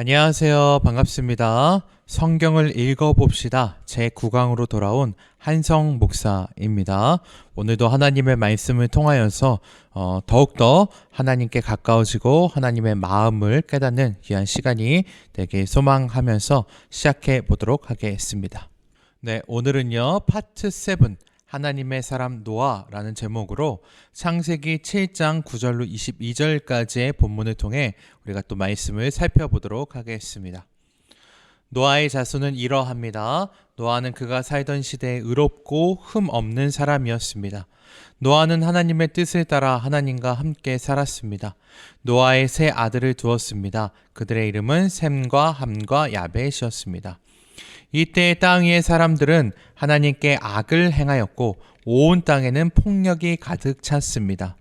안녕하세요. 반갑습니다. 성경을 읽어봅시다. 제9강으로 돌아온 한성 목사입니다. 오늘도 하나님의 말씀을 통하여서 더욱더 하나님께 가까워지고 하나님의 마음을 깨닫는 귀한 시간이 되길 소망하면서 시작해 보도록 하겠습니다. 네, 오늘은요, 파트 7. 하나님의 사람 노아라는 제목으로 창세기 7장 9절로 22절까지의 본문을 통해 우리가 또 말씀을 살펴보도록 하겠습니다. 노아의 자손은 이러합니다. 노아는 그가 살던 시대에 의롭고 흠 없는 사람이었습니다. 노아는 하나님의 뜻을 따라 하나님과 함께 살았습니다. 노아의 세 아들을 두었습니다. 그들의 이름은 셈과 함과 야벳이었습니다. 이때 땅 위의 사람들은 하나님께 악을 행하였고 온 땅에는 폭력이 가득 찼습니다.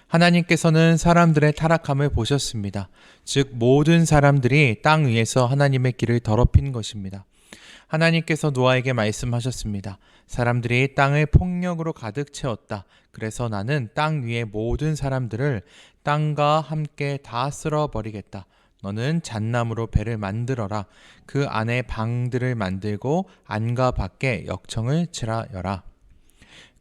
하나님께서는 사람들의 타락함을 보셨습니다. 즉 모든 사람들이 땅 위에서 하나님의 길을 더럽힌 것입니다. 하나님께서 노아에게 말씀하셨습니다. 사람들이 땅을 폭력으로 가득 채웠다. 그래서 나는 땅 위의 모든 사람들을 땅과 함께 다 쓸어버리겠다. 너는 잣나무로 배를 만들어라. 그 안에 방들을 만들고 안과 밖에 역청을 칠하여라.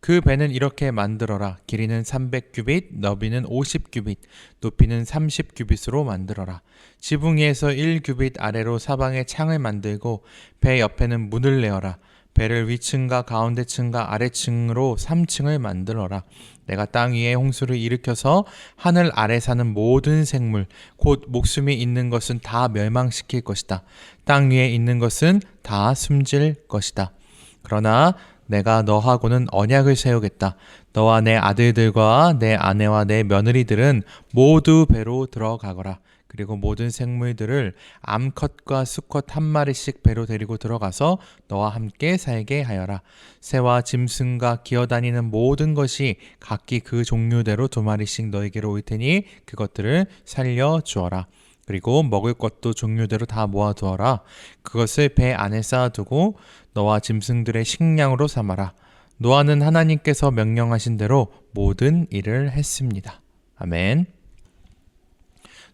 그 배는 이렇게 만들어라. 길이는 300규빗, 너비는 50규빗, 높이는 30규빗으로 만들어라. 지붕 위에서 1규빗 아래로 사방에 창을 만들고 배 옆에는 문을 내어라. 배를 위층과 가운데층과 아래층으로 3층을 만들어라. 내가 땅 위에 홍수를 일으켜서 하늘 아래 사는 모든 생물, 곧 목숨이 있는 것은 다 멸망시킬 것이다. 땅 위에 있는 것은 다 숨질 것이다. 그러나 내가 너하고는 언약을 세우겠다. 너와 내 아들들과 내 아내와 내 며느리들은 모두 배로 들어가거라. 그리고 모든 생물들을 암컷과 수컷 한 마리씩 배로 데리고 들어가서 너와 함께 살게 하여라. 새와 짐승과 기어다니는 모든 것이 각기 그 종류대로 2마리씩 너에게로 올 테니 그것들을 살려주어라. 그리고 먹을 것도 종류대로 다 모아두어라. 그것을 배 안에 쌓아두고 너와 짐승들의 식량으로 삼아라. 노아는 하나님께서 명령하신 대로 모든 일을 했습니다. 아멘.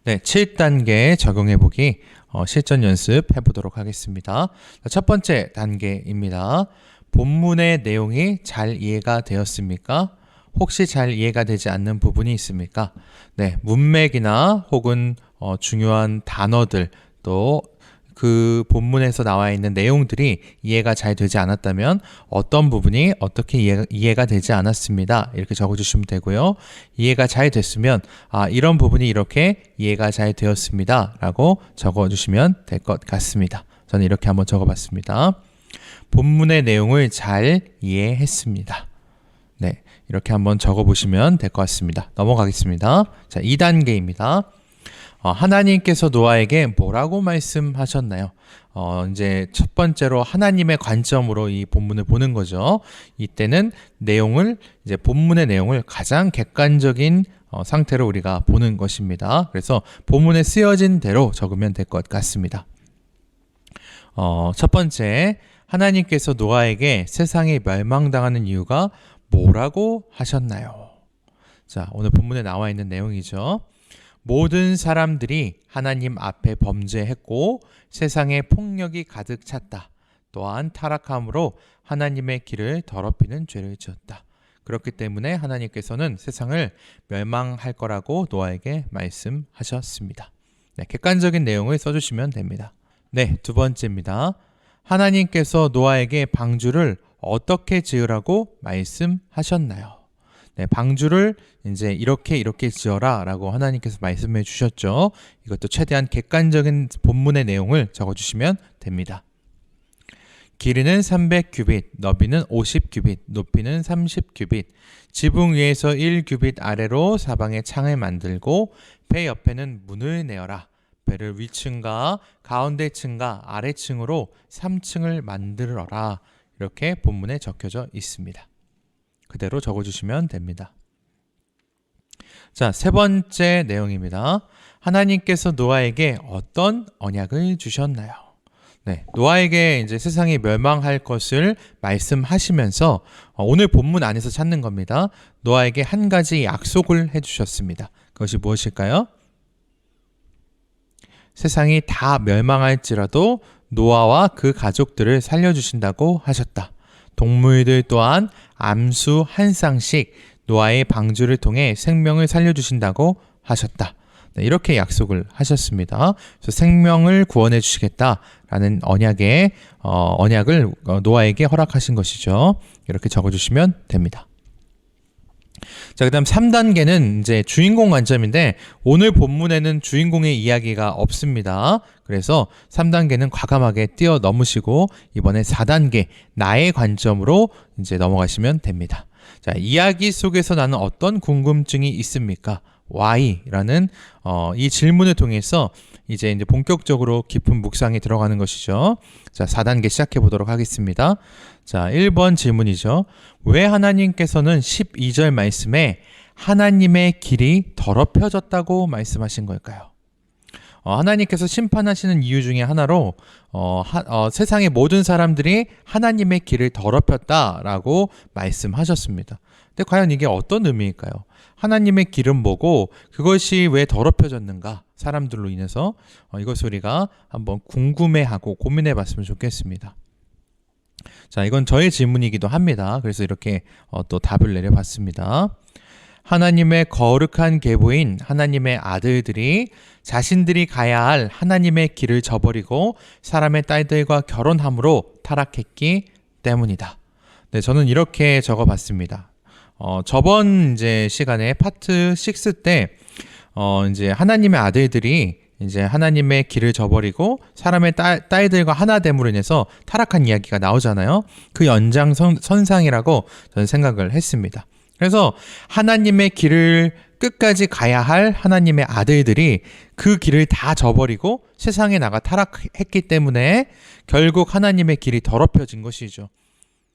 네, 7단계 적용해보기 실전 연습해보도록 하겠습니다. 첫 번째 단계입니다. 본문의 내용이 잘 이해가 되었습니까? 혹시 잘 이해가 되지 않는 부분이 있습니까? 네, 문맥이나 혹은 중요한 단어들 또 그 본문에서 나와 있는 내용들이 이해가 잘 되지 않았다면 어떤 부분이 어떻게 이해가 되지 않았습니다. 이렇게 적어주시면 되고요. 이해가 잘 됐으면 이런 부분이 이렇게 이해가 잘 되었습니다. 라고 적어주시면 될 것 같습니다. 저는 이렇게 한번 적어봤습니다. 본문의 내용을 잘 이해했습니다. 네, 이렇게 한번 적어보시면 될 것 같습니다. 넘어가겠습니다. 자, 2단계입니다. 하나님께서 노아에게 뭐라고 말씀하셨나요? 이제 첫 번째로 하나님의 관점으로 이 본문을 보는 거죠. 이때는 이제 본문의 내용을 가장 객관적인 상태로 우리가 보는 것입니다. 그래서 본문에 쓰여진 대로 적으면 될 것 같습니다. 첫 번째, 하나님께서 노아에게 세상이 멸망당하는 이유가 뭐라고 하셨나요? 자, 오늘 본문에 나와 있는 내용이죠. 모든 사람들이 하나님 앞에 범죄했고 세상에 폭력이 가득 찼다. 또한 타락함으로 하나님의 길을 더럽히는 죄를 지었다. 그렇기 때문에 하나님께서는 세상을 멸망할 거라고 노아에게 말씀하셨습니다. 네, 객관적인 내용을 써주시면 됩니다. 네, 두 번째입니다. 하나님께서 노아에게 방주를 어떻게 지으라고 말씀하셨나요? 네, 방주를 이제 이렇게 지어라 라고 하나님께서 말씀해 주셨죠. 이것도 최대한 객관적인 본문의 내용을 적어주시면 됩니다. 길이는 300규빗, 너비는 50규빗, 높이는 30규빗, 지붕 위에서 1규빗 아래로 사방에 창을 만들고 배 옆에는 문을 내어라. 배를 위층과 가운데층과 아래층으로 3층을 만들어라. 이렇게 본문에 적혀져 있습니다. 그대로 적어주시면 됩니다. 자, 세 번째 내용입니다. 하나님께서 노아에게 어떤 언약을 주셨나요? 네, 노아에게 이제 세상이 멸망할 것을 말씀하시면서 오늘 본문 안에서 찾는 겁니다. 노아에게 한 가지 약속을 해주셨습니다. 그것이 무엇일까요? 세상이 다 멸망할지라도 노아와 그 가족들을 살려주신다고 하셨다. 동물들 또한 암수 한 쌍씩 노아의 방주를 통해 생명을 살려주신다고 하셨다. 네, 이렇게 약속을 하셨습니다. 그래서 생명을 구원해 주시겠다라는 언약을 노아에게 허락하신 것이죠. 이렇게 적어주시면 됩니다. 자, 그다음 3단계는 이제 주인공 관점인데 오늘 본문에는 주인공의 이야기가 없습니다. 그래서 3단계는 과감하게 뛰어넘으시고 이번에 4단계 나의 관점으로 이제 넘어가시면 됩니다. 자, 이야기 속에서 나는 어떤 궁금증이 있습니까? Why라는 이 질문을 통해서 이제 본격적으로 깊은 묵상에 들어가는 것이죠. 자, 4단계 시작해 보도록 하겠습니다. 자, 1번 질문이죠. 왜 하나님께서는 12절 말씀에 하나님의 길이 더럽혀졌다고 말씀하신 걸까요? 하나님께서 심판하시는 이유 중에 하나로 세상의 모든 사람들이 하나님의 길을 더럽혔다라고 말씀하셨습니다. 근데 과연 이게 어떤 의미일까요? 하나님의 길은 뭐고 그것이 왜 더럽혀졌는가? 사람들로 인해서 이것을 우리가 한번 궁금해하고 고민해 봤으면 좋겠습니다. 자, 이건 저의 질문이기도 합니다. 그래서 이렇게 또 답을 내려봤습니다. 하나님의 거룩한 계보인 하나님의 아들들이 자신들이 가야 할 하나님의 길을 저버리고 사람의 딸들과 결혼함으로 타락했기 때문이다. 네, 저는 이렇게 적어봤습니다. 저번 이제 시간에 파트 6 때 이제 하나님의 아들들이 이제 하나님의 길을 저버리고 사람의 딸들과 하나됨으로 인해서 타락한 이야기가 나오잖아요. 그 연장선상이라고 저는 생각을 했습니다. 그래서 하나님의 길을 끝까지 가야 할 하나님의 아들들이 그 길을 다 저버리고 세상에 나가 타락했기 때문에 결국 하나님의 길이 더럽혀진 것이죠.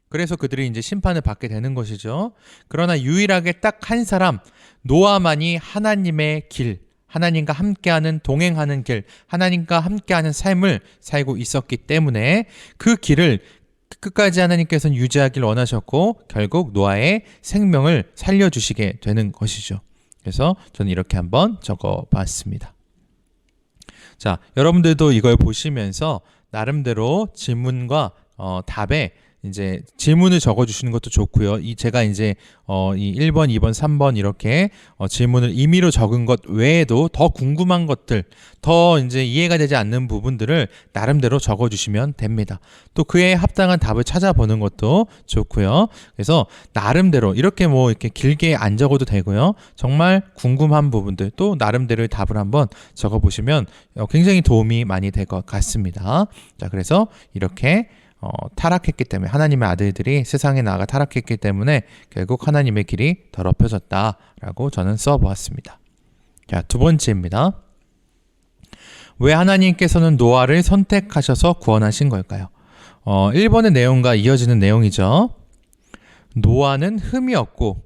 그래서 그들이 이제 심판을 받게 되는 것이죠. 그러나 유일하게 딱 한 사람, 노아만이 하나님의 길, 하나님과 함께하는 동행하는 길, 하나님과 함께하는 삶을 살고 있었기 때문에 그 길을 끝까지 하나님께서는 유지하길 원하셨고 결국 노아의 생명을 살려주시게 되는 것이죠. 그래서 저는 이렇게 한번 적어봤습니다. 자, 여러분들도 이걸 보시면서 나름대로 질문과 답에 이제 질문을 적어주시는 것도 좋고요. 제가 이제 이 1번, 2번, 3번 이렇게 질문을 임의로 적은 것 외에도 더 궁금한 것들, 더 이제 이해가 되지 않는 부분들을 나름대로 적어주시면 됩니다. 또 그에 합당한 답을 찾아보는 것도 좋고요. 그래서 나름대로 이렇게 이렇게 길게 안 적어도 되고요. 정말 궁금한 부분들 또 나름대로의 답을 한번 적어보시면 굉장히 도움이 많이 될 것 같습니다. 자, 그래서 이렇게 타락했기 때문에 하나님의 아들들이 세상에 나가 타락했기 때문에 결국 하나님의 길이 더럽혀졌다라고 저는 써보았습니다. 자, 두 번째입니다. 왜 하나님께서는 노아를 선택하셔서 구원하신 걸까요? 1번의 내용과 이어지는 내용이죠. 노아는 흠이 없고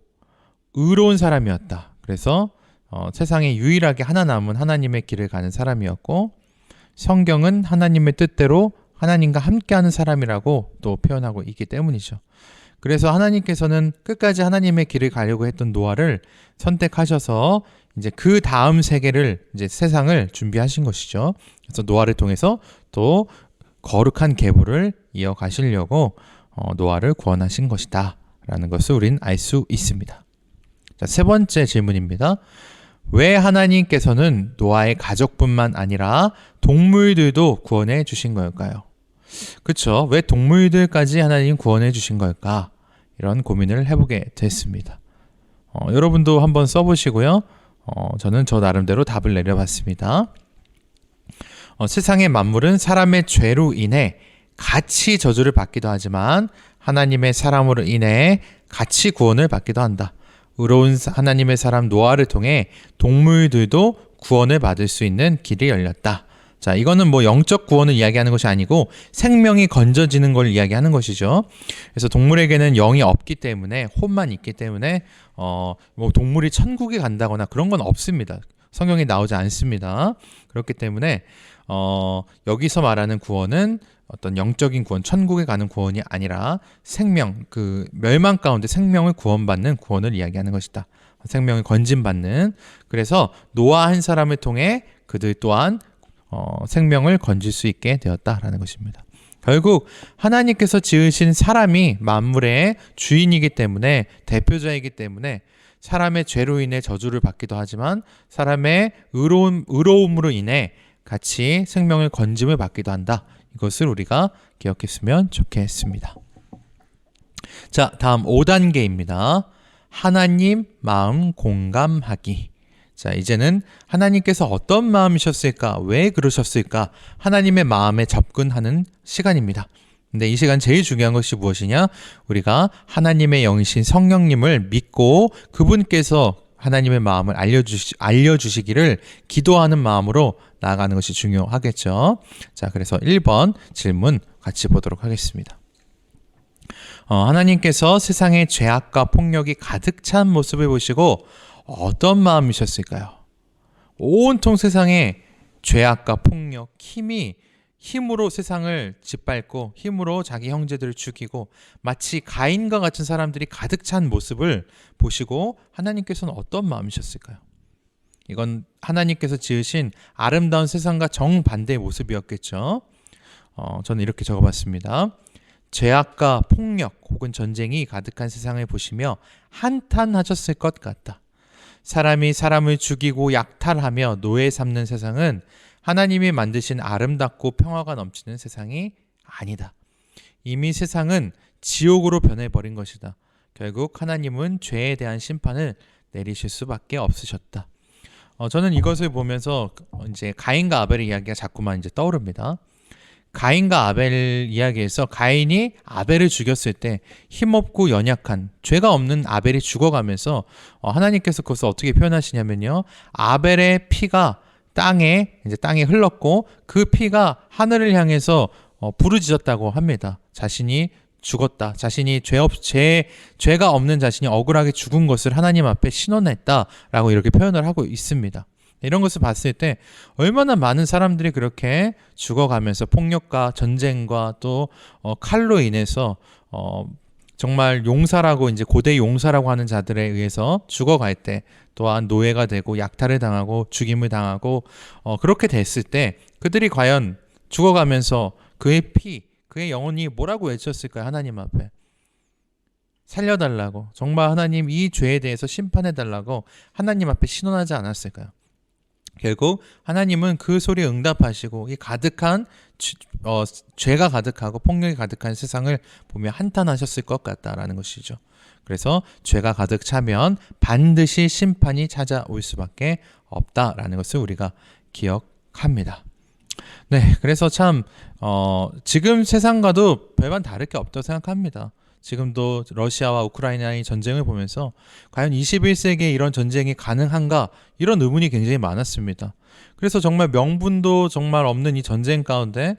의로운 사람이었다. 그래서 세상에 유일하게 하나 남은 하나님의 길을 가는 사람이었고 성경은 하나님의 뜻대로 하나님과 함께하는 사람이라고 또 표현하고 있기 때문이죠. 그래서 하나님께서는 끝까지 하나님의 길을 가려고 했던 노아를 선택하셔서 이제 그 다음 세계를 이제 세상을 준비하신 것이죠. 그래서 노아를 통해서 또 거룩한 계보를 이어가시려고 노아를 구원하신 것이다라는 것을 우린 알 수 있습니다. 자, 세 번째 질문입니다. 왜 하나님께서는 노아의 가족뿐만 아니라 동물들도 구원해 주신 걸까요? 그렇죠. 왜 동물들까지 하나님 구원해 주신 걸까? 이런 고민을 해보게 됐습니다. 여러분도 한번 써보시고요. 저는 저 나름대로 답을 내려봤습니다. 세상의 만물은 사람의 죄로 인해 같이 저주를 받기도 하지만 하나님의 사람으로 인해 같이 구원을 받기도 한다. 의로운 하나님의 사람 노아를 통해 동물들도 구원을 받을 수 있는 길이 열렸다. 자, 이거는 영적 구원을 이야기하는 것이 아니고 생명이 건져지는 걸 이야기하는 것이죠. 그래서 동물에게는 영이 없기 때문에 혼만 있기 때문에 동물이 천국에 간다거나 그런 건 없습니다. 성경에 나오지 않습니다. 그렇기 때문에 여기서 말하는 구원은 어떤 영적인 구원, 천국에 가는 구원이 아니라 생명, 그 멸망 가운데 생명을 구원받는 구원을 이야기하는 것이다. 생명을 건짐받는. 그래서 노아 한 사람을 통해 그들 또한 생명을 건질 수 있게 되었다라는 것입니다. 결국 하나님께서 지으신 사람이 만물의 주인이기 때문에, 대표자이기 때문에 사람의 죄로 인해 저주를 받기도 하지만 사람의 의로움으로 인해 같이 생명을 건짐을 받기도 한다. 이것을 우리가 기억했으면 좋겠습니다. 자, 다음 5단계입니다. 하나님 마음 공감하기. 자, 이제는 하나님께서 어떤 마음이셨을까? 왜 그러셨을까? 하나님의 마음에 접근하는 시간입니다. 근데 이 시간 제일 중요한 것이 무엇이냐? 우리가 하나님의 영이신 성령님을 믿고 그분께서 하나님의 마음을 알려주시기를 기도하는 마음으로 나아가는 것이 중요하겠죠. 자, 그래서 1번 질문 같이 보도록 하겠습니다. 하나님께서 세상의 죄악과 폭력이 가득 찬 모습을 보시고 어떤 마음이셨을까요? 온통 세상에 죄악과 폭력, 힘으로 세상을 짓밟고 힘으로 자기 형제들을 죽이고 마치 가인과 같은 사람들이 가득 찬 모습을 보시고 하나님께서는 어떤 마음이셨을까요? 이건 하나님께서 지으신 아름다운 세상과 정반대의 모습이었겠죠. 저는 이렇게 적어봤습니다. 죄악과 폭력 혹은 전쟁이 가득한 세상을 보시며 한탄하셨을 것 같다. 사람이 사람을 죽이고 약탈하며 노예 삼는 세상은 하나님이 만드신 아름답고 평화가 넘치는 세상이 아니다. 이미 세상은 지옥으로 변해버린 것이다. 결국 하나님은 죄에 대한 심판을 내리실 수밖에 없으셨다. 저는 이것을 보면서 이제 가인과 아벨의 이야기가 자꾸만 이제 떠오릅니다. 가인과 아벨 이야기에서 가인이 아벨을 죽였을 때 힘없고 연약한 죄가 없는 아벨이 죽어가면서 하나님께서 그것을 어떻게 표현하시냐면요. 아벨의 피가 땅에 흘렀고 그 피가 하늘을 향해서 부르짖었다고 합니다. 자신이 죽었다. 자신이 죄가 없는 자신이 억울하게 죽은 것을 하나님 앞에 신원했다라고 이렇게 표현을 하고 있습니다. 이런 것을 봤을 때 얼마나 많은 사람들이 그렇게 죽어가면서 폭력과 전쟁과 또 칼로 인해서 정말 용사라고 이제 고대 용사라고 하는 자들에 의해서 죽어갈 때 또한 노예가 되고 약탈을 당하고 죽임을 당하고 그렇게 됐을 때 그들이 과연 죽어가면서 그의 영혼이 뭐라고 외쳤을까요? 하나님 앞에 살려달라고, 정말 하나님 이 죄에 대해서 심판해달라고 하나님 앞에 신원하지 않았을까요? 결국 하나님은 그 소리에 응답하시고 이 가득한 죄가 가득하고 폭력이 가득한 세상을 보며 한탄하셨을 것 같다라는 것이죠. 그래서 죄가 가득 차면 반드시 심판이 찾아올 수밖에 없다라는 것을 우리가 기억합니다. 네, 그래서 참 지금 세상과도 별반 다를 게 없다고 생각합니다. 지금도 러시아와 우크라이나의 전쟁을 보면서 과연 21세기에 이런 전쟁이 가능한가? 이런 의문이 굉장히 많았습니다. 그래서 정말 명분도 정말 없는 이 전쟁 가운데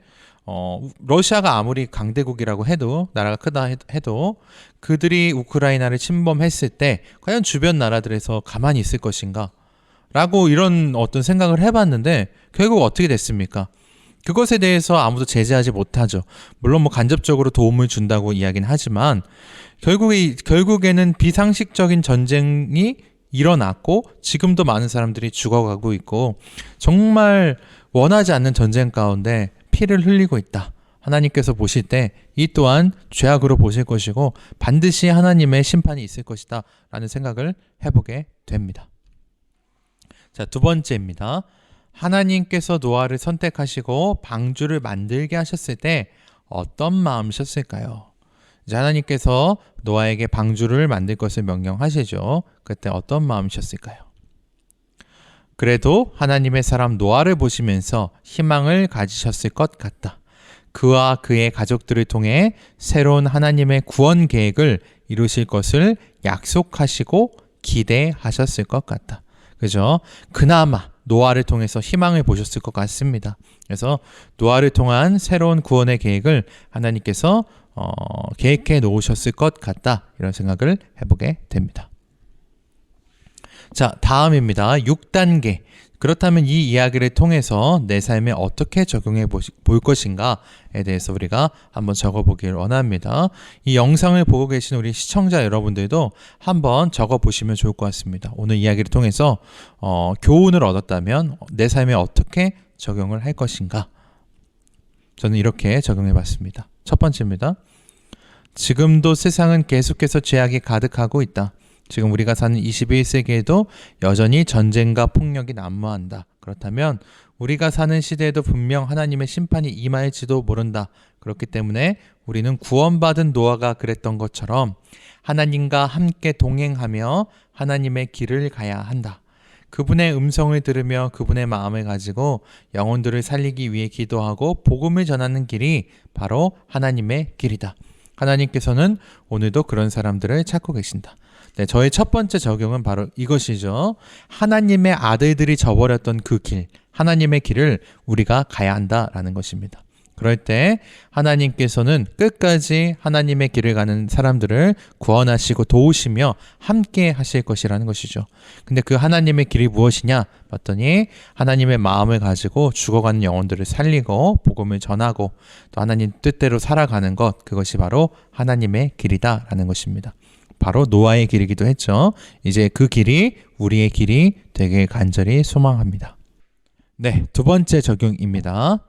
러시아가 아무리 강대국이라고 해도, 나라가 크다 해도 그들이 우크라이나를 침범했을 때 과연 주변 나라들에서 가만히 있을 것인가? 라고 이런 어떤 생각을 해봤는데 결국 어떻게 됐습니까? 그것에 대해서 아무도 제재하지 못하죠. 물론 뭐 간접적으로 도움을 준다고 이야기는 하지만 결국에는 비상식적인 전쟁이 일어났고 지금도 많은 사람들이 죽어가고 있고 정말 원하지 않는 전쟁 가운데 피를 흘리고 있다. 하나님께서 보실 때 이 또한 죄악으로 보실 것이고 반드시 하나님의 심판이 있을 것이다 라는 생각을 해보게 됩니다. 자, 두 번째입니다. 하나님께서 노아를 선택하시고 방주를 만들게 하셨을 때 어떤 마음이셨을까요? 이제 하나님께서 노아에게 방주를 만들 것을 명령하시죠. 그때 어떤 마음이셨을까요? 그래도 하나님의 사람 노아를 보시면서 희망을 가지셨을 것 같다. 그와 그의 가족들을 통해 새로운 하나님의 구원 계획을 이루실 것을 약속하시고 기대하셨을 것 같다. 그죠? 그나마 노아를 통해서 희망을 보셨을 것 같습니다. 그래서 노아를 통한 새로운 구원의 계획을 하나님께서 계획해 놓으셨을 것 같다. 이런 생각을 해보게 됩니다. 자, 다음입니다. 6단계. 그렇다면 이 이야기를 통해서 내 삶에 어떻게 적용해 볼 것인가에 대해서 우리가 한번 적어보길 원합니다. 이 영상을 보고 계신 우리 시청자 여러분들도 한번 적어보시면 좋을 것 같습니다. 오늘 이야기를 통해서 교훈을 얻었다면 내 삶에 어떻게 적용을 할 것인가? 저는 이렇게 적용해 봤습니다. 첫 번째입니다. 지금도 세상은 계속해서 죄악이 가득하고 있다. 지금 우리가 사는 21세기에도 여전히 전쟁과 폭력이 난무한다. 그렇다면 우리가 사는 시대에도 분명 하나님의 심판이 임할지도 모른다. 그렇기 때문에 우리는 구원받은 노아가 그랬던 것처럼 하나님과 함께 동행하며 하나님의 길을 가야 한다. 그분의 음성을 들으며 그분의 마음을 가지고 영혼들을 살리기 위해 기도하고 복음을 전하는 길이 바로 하나님의 길이다. 하나님께서는 오늘도 그런 사람들을 찾고 계신다. 네, 저의 첫 번째 적용은 바로 이것이죠. 하나님의 아들들이 저버렸던 그 길, 하나님의 길을 우리가 가야 한다라는 것입니다. 그럴 때 하나님께서는 끝까지 하나님의 길을 가는 사람들을 구원하시고 도우시며 함께 하실 것이라는 것이죠. 근데 그 하나님의 길이 무엇이냐 봤더니 하나님의 마음을 가지고 죽어가는 영혼들을 살리고 복음을 전하고 또 하나님 뜻대로 살아가는 것, 그것이 바로 하나님의 길이다라는 것입니다. 바로 노아의 길이기도 했죠. 이제 그 길이 우리의 길이 되길 간절히 소망합니다. 네, 두 번째 적용입니다.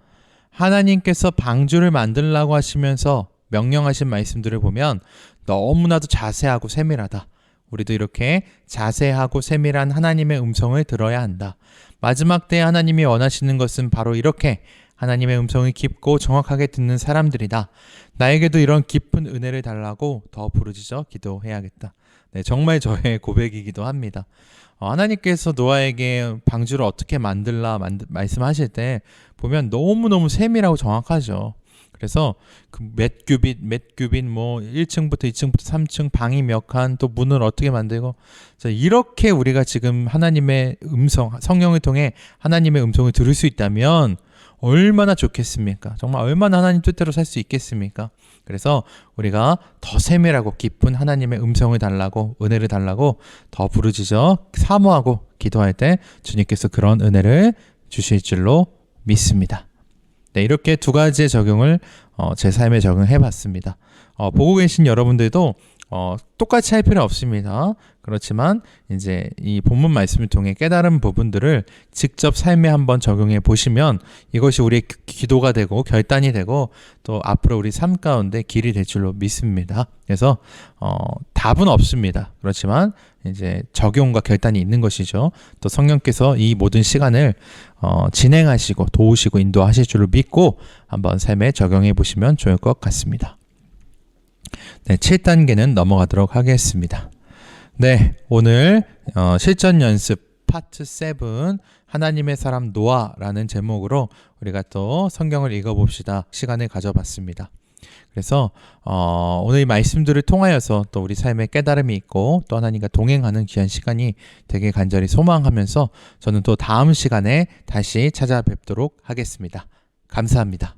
하나님께서 방주를 만들라고 하시면서 명령하신 말씀들을 보면 너무나도 자세하고 세밀하다. 우리도 이렇게 자세하고 세밀한 하나님의 음성을 들어야 한다. 마지막 때에 하나님이 원하시는 것은 바로 이렇게 하나님의 음성을 깊고 정확하게 듣는 사람들이다. 나에게도 이런 깊은 은혜를 달라고 더 부르짖어 기도해야겠다. 네, 정말 저의 고백이기도 합니다. 하나님께서 노아에게 방주를 어떻게 만들라 말씀하실 때 보면 너무너무 세밀하고 정확하죠. 그래서 그 몇 규빗 뭐 1층부터 2층부터 3층 방이 몇 칸 또 문을 어떻게 만들고 이렇게 우리가 지금 하나님의 음성, 성령을 통해 하나님의 음성을 들을 수 있다면 얼마나 좋겠습니까? 정말 얼마나 하나님 뜻대로 살 수 있겠습니까? 그래서 우리가 더 세밀하고 깊은 하나님의 음성을 달라고, 은혜를 달라고 더 부르짖어 사모하고 기도할 때 주님께서 그런 은혜를 주실 줄로 믿습니다. 네, 이렇게 두 가지의 적용을 제 삶에 적용해 봤습니다. 보고 계신 여러분들도 똑같이 할 필요 없습니다. 그렇지만 이제 이 본문 말씀을 통해 깨달은 부분들을 직접 삶에 한번 적용해 보시면 이것이 우리의 기도가 되고 결단이 되고 또 앞으로 우리 삶 가운데 길이 될 줄로 믿습니다. 그래서 답은 없습니다. 그렇지만 이제 적용과 결단이 있는 것이죠. 또 성령께서 이 모든 시간을 진행하시고 도우시고 인도하실 줄로 믿고 한번 삶에 적용해 보시면 좋을 것 같습니다. 네, 7단계는 넘어가도록 하겠습니다. 네, 오늘 실전 연습 파트 7 하나님의 사람 노아라는 제목으로 우리가 또 성경을 읽어봅시다 시간을 가져봤습니다. 그래서 오늘 이 말씀들을 통하여서 또 우리 삶에 깨달음이 있고 또 하나님과 동행하는 귀한 시간이 되길 간절히 소망하면서 저는 또 다음 시간에 다시 찾아뵙도록 하겠습니다. 감사합니다.